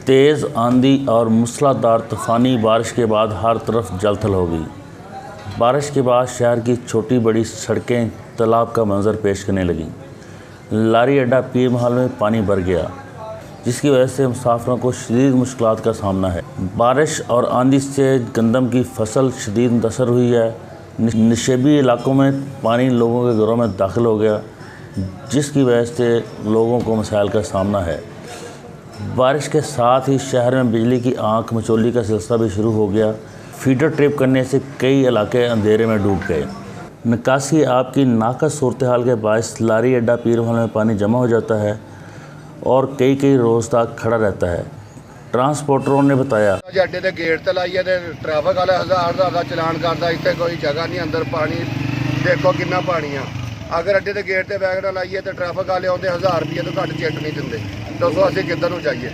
तेज़ आंधी और मूसलाधार तूफ़ानी बारिश के बाद हर तरफ जलथल हो गई। बारिश के बाद शहर की छोटी बड़ी सड़कें तालाब का मंजर पेश करने लगीं। लारी अड्डा पीर महल में पानी भर गया, जिसकी वजह से मुसाफिरों को शदीद मुश्किलात का सामना है। बारिश और आंधी से गंदम की फसल शदीद मुतासर हुई है। नशेबी इलाकों में पानी लोगों के घरों में दाखिल हो गया, जिसकी वजह से लोगों को मसाइल का सामना है। बारिश के साथ ही शहर में बिजली की आंख मचोली का सिलसिला भी शुरू हो गया। फीडर ट्रिप करने से कई इलाके अंधेरे में डूब गए। निकासी आब की नाकस सूरत हाल के बायस लारी अड्डा पीर महल में पानी जमा हो जाता है और कई रोज़ तक खड़ा रहता है। ट्रांसपोर्टरों ने बताया अड्डे के गेट ते लाइए ट्रैफिक वाले हज़ार का चलान करता, इतने कोई जगह नहीं, अंदर पानी देखो कितना पानी है। अगर अड्डे के गेट से बैग ना लाइए तो ट्रैफिक वाले आते 1000 रुपये तो घट चिट नहीं देंगे। दसो असं किधर को जाइए।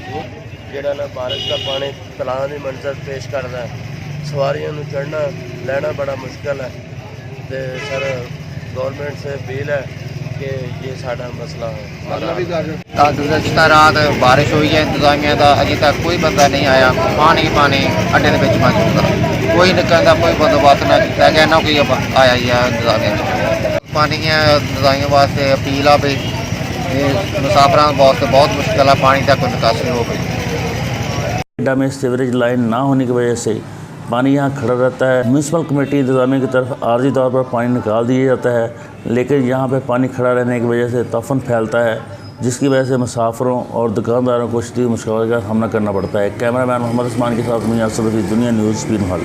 ਜਿਹੜਾ ਨਾ ਬਾਰਿਸ਼ ਦਾ ਪਾਣੀ ਤਲਾਅ ਦੀ ਮੰਜ਼ਰ ਪੇਸ਼ ਕਰਦਾ ਹੈ, ਸਵਾਰੀਆਂ ਨੂੰ ਚੜ੍ਹਨਾ ਲੈਣਾ बड़ा मुश्किल है। तो सर गवर्नमेंट से अपील है कि ये साड़ा मसला है। गुज़श्ता रात बारिश हुई है, इंतजामिया का अभी तक कोई बंदा नहीं आया। पानी अड्डे के मौजूद है, कोई निकलता कोई बंदोबस्त ना किया गया, ना कोई आया ही है इंतजामिया। पानी इंतजामिया वास्ते अपील आ भी मुसाफिरों वास्ते बहुत मुश्किल है, पानी तक निकासी हो गई। अड्डा में सीवरेज लाइन ना होने की वजह से पानी यहाँ खड़ा रहता है। म्यूनसिपल कमेटी इंतजामिया की तरफ आर्जी तौर पर पानी निकाल दिया जाता है, लेकिन यहाँ पर पानी खड़ा रहने की वजह से तूफ़ान फैलता है, जिसकी वजह से मुसाफिरों और दुकानदारों को शदीद मुश्किल का सामना करना पड़ता है। कैमरामैन मोहम्मद उस्मान के साथ मैं असद रफी, दुनिया न्यूज़ पीर महल।